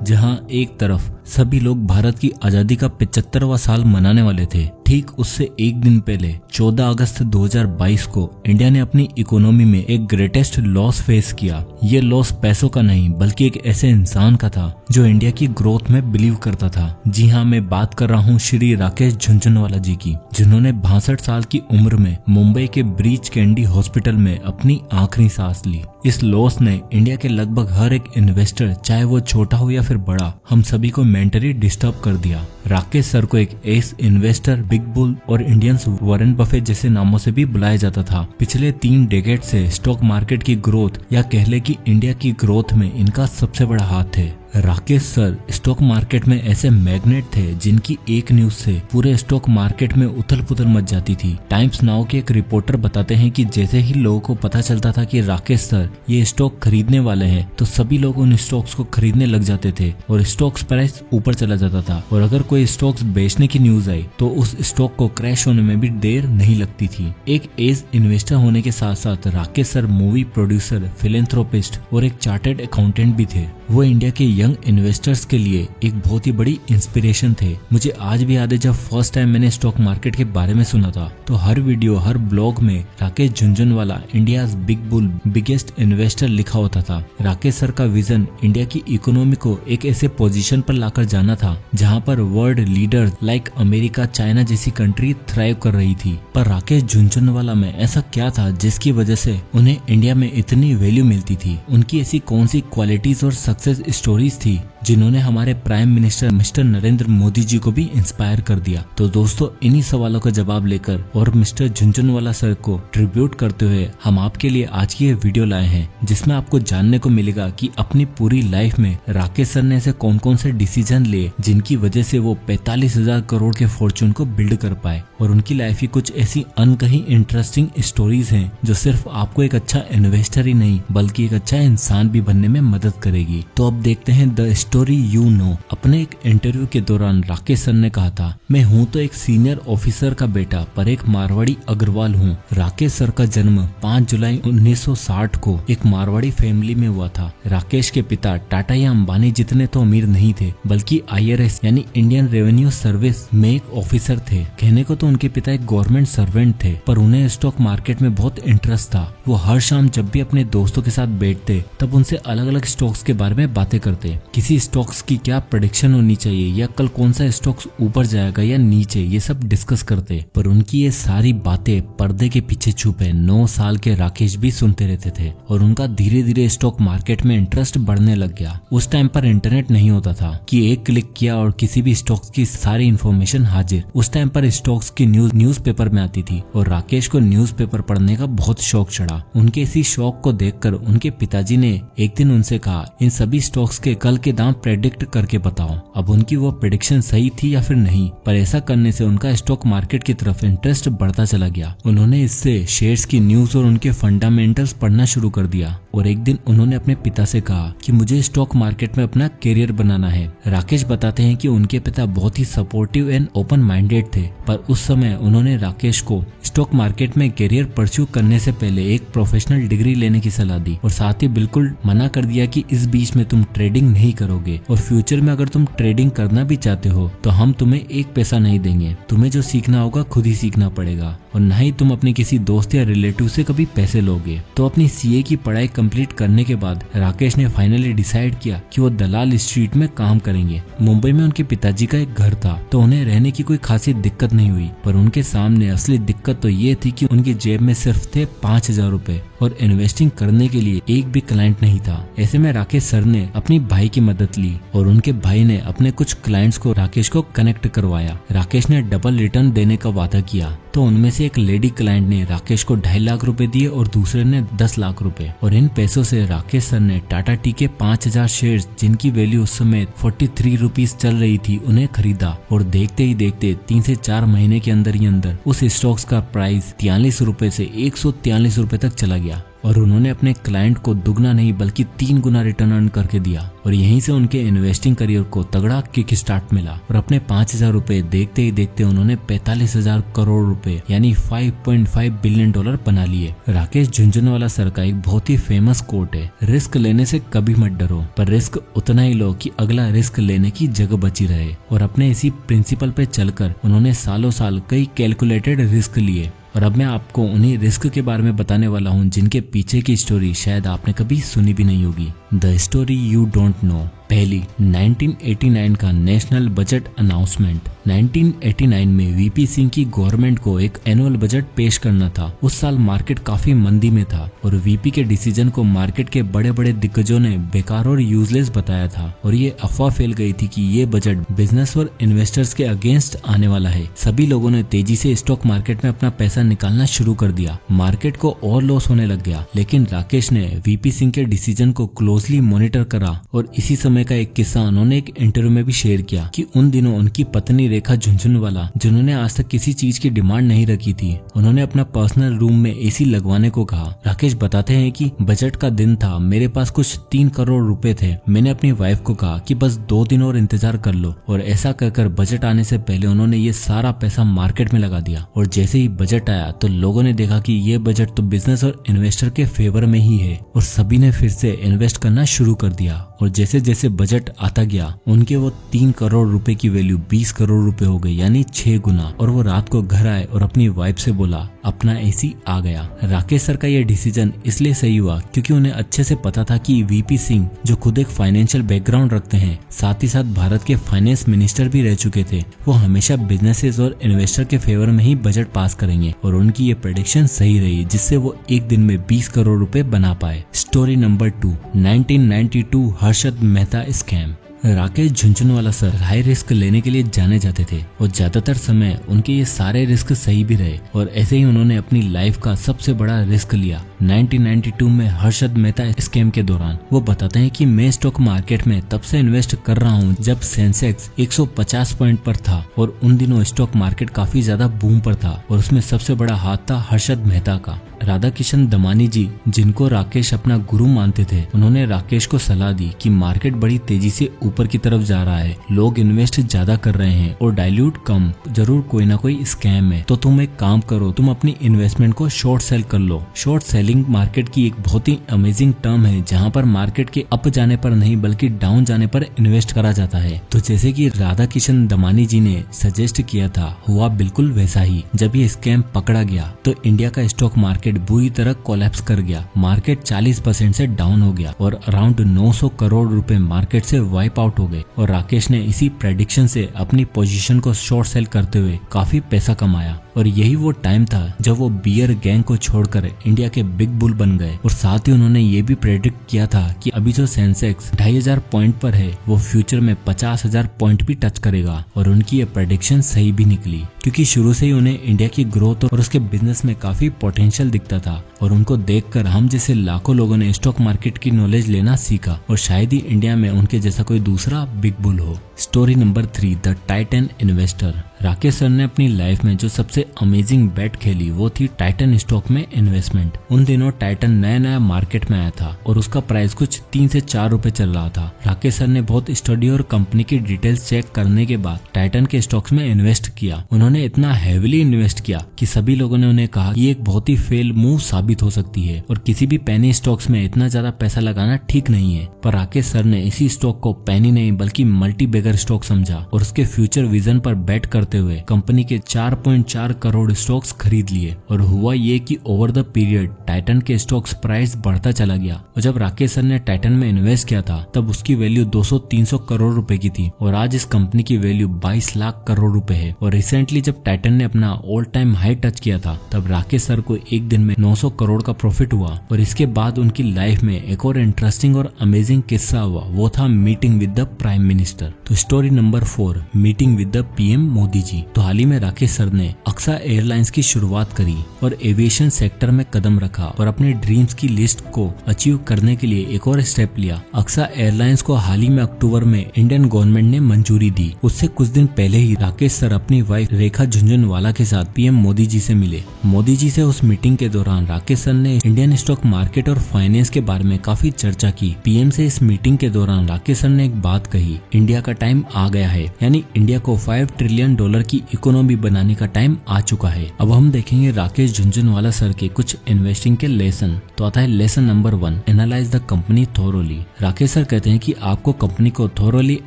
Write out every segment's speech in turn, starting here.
जहां एक तरफ सभी लोग भारत की आजादी का 75वां साल मनाने वाले थे, ठीक उससे एक दिन पहले 14 अगस्त 2022 को इंडिया ने अपनी इकोनॉमी में एक ग्रेटेस्ट लॉस फेस किया। ये लॉस पैसों का नहीं बल्कि एक ऐसे इंसान का था जो इंडिया की ग्रोथ में बिलीव करता था। जी हाँ, मैं बात कर रहा हूँ श्री राकेश झुनझुनवाला जी की, जिन्होंने 62 साल की उम्र में मुंबई के ब्रीच कैंडी हॉस्पिटल में अपनी आखिरी सांस ली। इस लॉस ने इंडिया के लगभग हर एक इन्वेस्टर, चाहे वो छोटा हो या फिर बड़ा, हम सभी को मेंटली डिस्टर्ब कर दिया। राकेश सर को एक एस इन्वेस्टर, बिग बुल और इंडियंस वॉरेन बफेट जैसे नामों से भी बुलाया जाता था। पिछले 3 डेकेड से स्टॉक मार्केट की ग्रोथ या कह ले कि इंडिया की ग्रोथ में इनका सबसे बड़ा हाथ है। राकेश सर स्टॉक मार्केट में ऐसे मैग्नेट थे जिनकी एक न्यूज से पूरे स्टॉक मार्केट में उथल पुथल मच जाती थी। टाइम्स नाउ के एक रिपोर्टर बताते हैं कि जैसे ही लोगों को पता चलता था कि राकेश सर ये स्टॉक खरीदने वाले हैं, तो सभी लोग उन स्टॉक्स को खरीदने लग जाते थे और स्टॉक्स प्राइस ऊपर चला जाता था। और अगर कोई स्टॉक्स बेचने की न्यूज आई तो उस स्टॉक को क्रैश होने में भी देर नहीं लगती थी। एक एज इन्वेस्टर होने के साथ साथ Rakesh sir movie producer, philanthropist और एक चार्टर्ड अकाउंटेंट भी थे। वो इंडिया के यंग इन्वेस्टर्स के लिए एक बहुत ही बड़ी इंस्पिरेशन थे। मुझे आज भी याद है जब फर्स्ट टाइम मैंने स्टॉक मार्केट के बारे में सुना था, तो हर वीडियो, हर ब्लॉग में Rakesh Jhunjhunwala India's big bull, biggest investor लिखा होता था। राकेश सर का विजन इंडिया की इकोनॉमी को एक ऐसे पोजीशन पर लाकर जाना था जहां पर world leaders like America, China जैसी कंट्री थ्राइव कर रही थी। पर राकेश झुनझुनवाला में ऐसा क्या था जिसकी वजह से उन्हें इंडिया में इतनी वैल्यू मिलती थी? उनकी ऐसी कौन सी क्वालिटीज और सक्सेस स्टोरीज थी जिन्होंने हमारे prime minister mister Narendra Modi ji को भी इंस्पायर कर दिया? तो दोस्तों, इन्हीं सवालों का जवाब लेकर और मिस्टर झुनझुनवाला सर को ट्रिब्यूट करते हुए हम आपके लिए आज की ये वीडियो लाए हैं, जिसमें आपको जानने को मिलेगा कि अपनी पूरी लाइफ में राकेश सर ने ऐसे कौन कौन से डिसीजन लिए जिनकी वजह से वो 45,000 करोड़ के फॉर्चून को बिल्ड कर पाए। और उनकी लाइफ की कुछ ऐसी अनकही इंटरेस्टिंग स्टोरीज हैं जो सिर्फ आपको एक अच्छा इन्वेस्टर ही नहीं बल्कि एक अच्छा इंसान भी बनने में मदद करेगी। तो अब देखते हैं द स्टोरी यू नो। अपने एक इंटरव्यू के दौरान राकेश सर ने कहा था, मैं हूँ तो एक सीनियर ऑफिसर का बेटा पर एक मारवाड़ी अग्रवाल हूँ। राकेश सर का जन्म 5 जुलाई 1960 को एक मारवाड़ी फैमिली में हुआ था। राकेश के पिता टाटा या अंबानी जितने तो अमीर नहीं थे बल्कि IRS यानी इंडियन रेवेन्यू सर्विस में एक ऑफिसर थे। कहने को तो उनके पिता एक गवर्नमेंट सर्वेंट थे, पर उन्हें स्टॉक मार्केट में बहुत इंटरेस्ट था। वो हर शाम जब भी अपने दोस्तों के साथ बैठते तब उनसे अलग अलग स्टॉक्स के बारे में बातें करते। किसी स्टॉक्स की क्या प्रेडिक्शन होनी चाहिए या कल कौन सा स्टॉक्स ऊपर जाएगा या नीचे, ये सब डिस्कस करते। पर उनकी ये सारी बातें पर्दे के पीछे छुपे 9 साल के राकेश भी सुनते रहते थे और उनका धीरे धीरे स्टॉक मार्केट में इंटरेस्ट बढ़ने लग गया। उस टाइम पर इंटरनेट नहीं होता था कि एक क्लिक किया और किसी भी स्टॉक्स की सारी इन्फॉर्मेशन हाजिर। उस टाइम पर स्टॉक्स की न्यूज पेपर में आती थी और राकेश को न्यूज पेपर पढ़ने का बहुत शौक चढ़ा। उनके इसी शौक को देखकर उनके पिताजी ने एक दिन उनसे कहा, इन सभी स्टॉक्स के कल के दाम प्रेडिक्ट करके बताओ। अब उनकी वो प्रेडिक्शन सही थी या फिर नहीं, पर ऐसा करने से उनका स्टॉक मार्केट की तरफ इंटरेस्ट बढ़ता चला गया। उन्होंने इससे शेयर्स की न्यूज और उनके फंडामेंटल्स पढ़ना शुरू कर दिया और एक दिन उन्होंने अपने पिता से कहा कि मुझे स्टॉक मार्केट में अपना करियर बनाना है। राकेश बताते हैं कि उनके पिता बहुत ही सपोर्टिव एंड ओपन माइंडेड थे, पर उस समय उन्होंने राकेश को स्टॉक मार्केट में करियर परस्यू करने से पहले एक प्रोफेशनल डिग्री लेने की सलाह दी और साथ ही बिल्कुल मना कर दिया कि इस बीच में तुम ट्रेडिंग नहीं करोगे और फ्यूचर में अगर तुम ट्रेडिंग करना भी चाहते हो तो हम तुम्हें एक पैसा नहीं देंगे। तुम्हें जो सीखना होगा खुद ही सीखना पड़ेगा और न ही तुम अपने किसी दोस्त या रिलेटिव से कभी पैसे लोगे। तो अपनी CA की पढ़ाई कंप्लीट करने के बाद राकेश ने फाइनली डिसाइड किया कि वो दलाल स्ट्रीट में काम करेंगे। मुंबई में उनके पिताजी का एक घर था तो उन्हें रहने की कोई खासी दिक्कत नहीं हुई, पर उनके सामने असली दिक्कत तो ये थी कि उनकी जेब में सिर्फ थे 5,000 रुपए और इन्वेस्टिंग करने के लिए एक भी क्लाइंट नहीं था। ऐसे में राकेश सर ने अपनी भाई की मदद ली और उनके भाई ने अपने कुछ क्लाइंट्स को राकेश को कनेक्ट करवाया। राकेश ने डबल रिटर्न देने का वादा किया तो उनमें से एक लेडी क्लाइंट ने राकेश को 2.5 लाख रुपए दिए और दूसरे ने 10 लाख रुपए। और इन पैसों से राकेश सर ने टाटा टी के 5,000 शेयर्स, जिनकी वैल्यू उस समय 43 रुपीज चल रही थी, उन्हें खरीदा और देखते ही देखते 3 से 4 महीने के अंदर ही अंदर उस स्टॉक्स का प्राइस 43 रुपए से 143 रुपए तक चला गया। और उन्होंने अपने क्लाइंट को दुगना नहीं बल्कि 3 गुना रिटर्न अर्न करके दिया और यहीं से उनके इन्वेस्टिंग करियर को तगड़ा किक स्टार्ट मिला और अपने 5,000 रुपए देखते ही देखते उन्होंने 45,000 करोड़ रुपए यानी $5.5 बिलियन बना लिए। राकेश झुनझुनवाला सर का एक बहुत ही फेमस कोट है, रिस्क लेने से कभी मत डरो, पर रिस्क उतना ही लो कि अगला रिस्क लेने की जगह बची रहे। और अपने इसी प्रिंसिपल पे चलकर उन्होंने सालों साल कई कैलकुलेटेड रिस्क लिए। और अब मैं आपको उन्हीं रिस्क के बारे में बताने वाला हूँ जिनके पीछे की स्टोरी शायद आपने कभी सुनी भी नहीं होगी। The story you don't know. पहली, 1989 का नेशनल बजट अनाउंसमेंट। 1989 में वीपी सिंह की गवर्नमेंट को एक एनुअल बजट पेश करना था। उस साल मार्केट काफी मंदी में था और वीपी के डिसीजन को मार्केट के बड़े बड़े दिग्गजों ने बेकार और यूजलेस बताया था और ये अफवाह फैल गई थी कि ये बजट बिजनेस और इन्वेस्टर्स के अगेंस्ट आने वाला है। सभी लोगों ने तेजी से स्टॉक मार्केट में अपना पैसा निकालना शुरू कर दिया। मार्केट को और लॉस होने लग गया, लेकिन राकेश ने वीपी सिंह के डिसीजन को क्लोजली मॉनिटर करा और इसी समय का एक किस्सा उन्होंने एक इंटरव्यू में भी शेयर किया कि उन दिनों उनकी पत्नी रेखा झुनझुनवाला, जिन्होंने आज तक किसी चीज की डिमांड नहीं रखी थी, उन्होंने अपना पर्सनल रूम में एसी लगवाने को कहा। राकेश बताते हैं कि बजट का दिन था, मेरे पास कुछ 3 करोड़ रुपए थे। मैंने अपनी वाइफ को कहा कि बस 2 दिन और इंतजार कर लो और ऐसा कर बजट आने से पहले उन्होंने ये सारा पैसा मार्केट में लगा दिया। और जैसे ही बजट आया तो लोगों ने देखा कि ये बजट तो बिजनेस और इन्वेस्टर के फेवर में ही है और सभी ने फिर से इन्वेस्ट करना शुरू कर दिया। और जैसे जैसे बजट आता गया उनके वो 3 करोड़ रुपए की वैल्यू 20 करोड़ रुपए हो गई, यानी 6 गुना। और वो रात को घर आए और अपनी वाइफ से बोला अपना एसी आ गया। राकेश सर का ये डिसीजन इसलिए सही हुआ क्योंकि उन्हें अच्छे से पता था कि वीपी सिंह जो खुद एक फाइनेंशियल बैकग्राउंड रखते हैं, साथ ही साथ भारत के फाइनेंस मिनिस्टर भी रह चुके थे, वो हमेशा बिजनेसेस और इन्वेस्टर के फेवर में ही बजट पास करेंगे। और उनकी ये प्रेडिक्शन सही रही, जिससे वो एक दिन में 20 करोड़ रुपए बना पाए। Story number 2, 1992 Harshad Mehta scam. Rakesh Jhunjhunwala sir high risk लेने के लिए जाने जाते थे और ज्यादातर समय उनके ये सारे रिस्क सही भी रहे और ऐसे ही उन्होंने अपनी लाइफ का सबसे बड़ा रिस्क लिया 1992 में हर्षद मेहता स्कैम के दौरान। वो बताते हैं कि मैं स्टॉक मार्केट में तब से इन्वेस्ट कर रहा हूँ जब सेंसेक्स 150 पॉइंट पर था और उन दिनों स्टॉक मार्केट काफी ज्यादा बूम पर था और उसमें सबसे बड़ा हाथ था हर्षद मेहता का। राधा किशन दमानी जी, जिनको राकेश अपना गुरु मानते थे, उन्होंने राकेश को सलाह दी कि मार्केट बड़ी तेजी से ऊपर की तरफ जा रहा है, लोग इन्वेस्ट ज्यादा कर रहे हैं और डाइल्यूट कम, जरूर कोई ना कोई स्कैम है, तो तुम एक काम करो, तुम अपनी इन्वेस्टमेंट को शॉर्ट सेल कर लो। शॉर्ट सेलिंग मार्केट की एक बहुत ही अमेजिंग टर्म है जहाँ पर मार्केट के अप जाने पर नहीं बल्कि डाउन जाने पर इन्वेस्ट करा जाता है। तो जैसे कि राधा किशन दमानी जी ने सजेस्ट किया था, हुआ बिल्कुल वैसा ही। जब ये स्कैम पकड़ा गया तो इंडिया का स्टॉक मार्केट बुरी तरह कोलैप्स कर गया। मार्केट 40% से डाउन हो गया और अराउंड 900 करोड़ रुपए मार्केट से वाइप आउट हो गए। और राकेश ने इसी प्रेडिक्शन से अपनी पोजीशन को शॉर्ट सेल करते हुए काफी पैसा कमाया। और यही वो टाइम था जब वो बियर गैंग को छोड़कर इंडिया के बिग बुल बन गए। और साथ ही उन्होंने ये भी प्रेडिक्ट किया था कि अभी जो सेंसेक्स 2500 पॉइंट पर है वो फ्यूचर में 50,000 पॉइंट भी टच करेगा। और उनकी ये प्रेडिक्शन सही भी निकली क्योंकि शुरू से ही उन्हें इंडिया की ग्रोथ और उसके बिजनेस में काफी पोटेंशियल दिखता था। और उनको देखकर हम जैसे लाखों लोगों ने स्टॉक मार्केट की नॉलेज लेना सीखा और शायद ही इंडिया में उनके जैसा कोई दूसरा बिग बुल हो। Story number 3, the Titan investor. Rakesh sir ने अपनी लाइफ में जो सबसे अमेजिंग बेट खेली वो थी टाइटन स्टॉक में इन्वेस्टमेंट। उन दिनों टाइटन नया मार्केट में आया था और उसका प्राइस कुछ 3 से 4 रुपए चल रहा था। राकेश सर ने बहुत स्टडी और कंपनी की डिटेल्स चेक करने के बाद टाइटन के स्टॉक्स में इन्वेस्ट किया। उन्होंने इतना हेविली इन्वेस्ट किया कि सभी लोगों ने उन्हें कहा ये एक बहुत ही फेल मूव साबित हो सकती है और किसी भी पेनी स्टॉक्स में इतना ज्यादा पैसा लगाना ठीक नहीं है। पर राकेश सर ने इसी स्टॉक को पेनी नहीं बल्कि मल्टी बैगर स्टॉक समझा और उसके फ्यूचर विजन पर बेट करते हुए कंपनी के 4.4 करोड़ स्टॉक्स खरीद लिए। और हुआ ये कि ओवर द पीरियड टाइटन के स्टॉक्स प्राइस बढ़ता चला गया और जब राकेश सर ने टाइटन में इन्वेस्ट किया था तब उसकी वैल्यू 200-300 करोड़ रुपए की थी और आज इस कंपनी की वैल्यू 22 लाख करोड़ रुपए है। और रिसेंटली जब टाइटन ने अपना ऑल टाइम हाई टच किया था तब राकेश सर को एक दिन में 900 करोड़ का प्रॉफिट हुआ। और इसके बाद उनकी लाइफ में एक और इंटरेस्टिंग और अमेजिंग किस्सा हुआ, वो था meeting with the prime minister. तो story number 4, meeting with the PM Modi ji. तो हाल ही में राकेश सर ने अक्सा एयरलाइंस की शुरुआत करी और एविएशन सेक्टर में कदम रखा और अपने ड्रीम्स की लिस्ट को अचीव करने के लिए एक और स्टेप लिया। अक्सा एयरलाइंस को हाल ही में अक्टूबर में इंडियन गवर्नमेंट ने मंजूरी दी। उससे कुछ दिन पहले ही राकेश सर अपनी वाइफ रेखा झुनझुनवाला के साथ पीएम मोदी जी से मिले। मोदी जी से उस मीटिंग के दौरान राकेश सर ने इंडियन स्टॉक मार्केट और फाइनेंस के बारे में काफी चर्चा की। पीएम से इस मीटिंग के दौरान राकेश सर ने एक बात कही, इंडिया का टाइम आ गया है, यानी इंडिया को $5 ट्रिलियन की इकोनॉमी बनाने का टाइम आ चुका है। अब हम देखेंगे राकेश झुनझुनवाला सर के कुछ इन्वेस्टिंग के लेसन। तो आता है lesson number 1, analyse the company thoroughly. Rakesh sir कहते हैं कि आपको कंपनी को थोरोली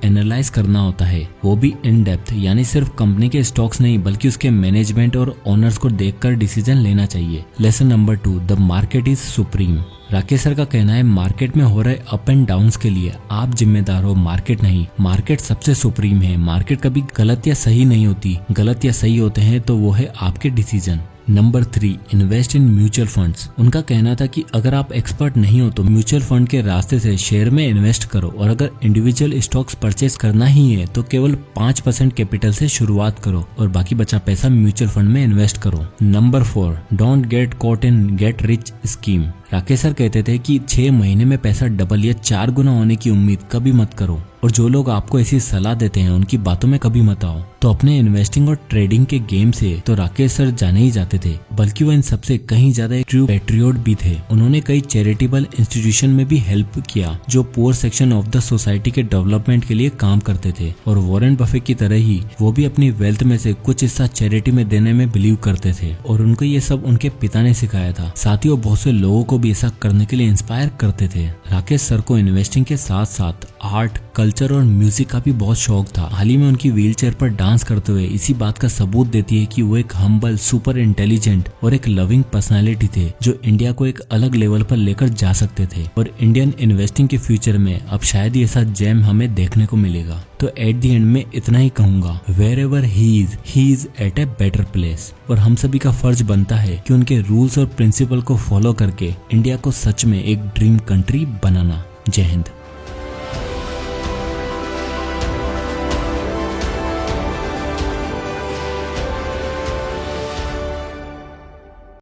एनालाइज करना होता है, वो भी इन डेप्थ, यानी सिर्फ कंपनी के स्टॉक्स नहीं बल्कि उसके मैनेजमेंट और ओनर्स को देखकर डिसीजन लेना चाहिए। Lesson number 2, the market is supreme. Rakesh sir का कहना है मार्केट में हो रहे अप एंड डाउन्स के लिए आप जिम्मेदार हो, मार्केट नहीं। मार्केट सबसे सुप्रीम है। मार्केट कभी गलत या सही नहीं होती, गलत या सही होते हैं तो वो है आपके decision. Number 3, invest in mutual funds. उनका कहना था कि अगर आप एक्सपर्ट नहीं हो तो म्यूचुअल फंड के रास्ते से शेयर में इन्वेस्ट करो, और अगर इंडिविजुअल स्टॉक्स परचेज करना ही है तो केवल 5% कैपिटल से शुरुआत करो और बाकी बचा पैसा म्यूचुअल फंड में इन्वेस्ट करो। Number 4, don't get caught in get rich scheme. Rakesh sir कहते थे कि 6 महीने में पैसा डबल या 4 गुना होने की उम्मीद कभी मत करो, और जो लोग आपको ऐसी सलाह देते हैं उनकी बातों में कभी मत आओ। तो अपने इन्वेस्टिंग और ट्रेडिंग के गेम से तो राकेश सर जाने ही जाते थे, बल्कि वो इन सबसे कहीं ज्यादा एक ट्रू पैट्रियट भी थे। उन्होंने कई चैरिटेबल इंस्टीट्यूशन में भी हेल्प किया जो poor section of the society के डेवलपमेंट के लिए काम करते थे, और वॉरेन बफे की तरह ही वो भी अपनी वेल्थ में से कुछ हिस्सा चैरिटी में देने में बिलीव करते थे, और उनको ये सब उनके पिता ने सिखाया था। साथ ही वो बहुत से लोगों को भी ऐसा करने के लिए इंस्पायर करते थे। राकेश सर को इन्वेस्टिंग के साथ साथ आर्ट, कल्चर और म्यूजिक का भी बहुत शौक था। हाल ही में उनकी व्हीलचेयर पर डांस करते हुए इसी बात का सबूत देती है कि वो एक हम्बल, सुपर इंटेलिजेंट और एक लविंग पर्सनालिटी थे जो इंडिया को एक अलग लेवल पर लेकर जा सकते थे। और इंडियन इन्वेस्टिंग के फ्यूचर में अब शायद ही ऐसा जेम हमें देखने को मिलेगा। तो एट द एंड में इतना ही कहूंगा, wherever he is at a better place. और हम सभी का फर्ज बनता है कि उनके रूल्स और प्रिंसिपल को फॉलो करके इंडिया को सच में एक ड्रीम कंट्री बनाना। जय हिंद।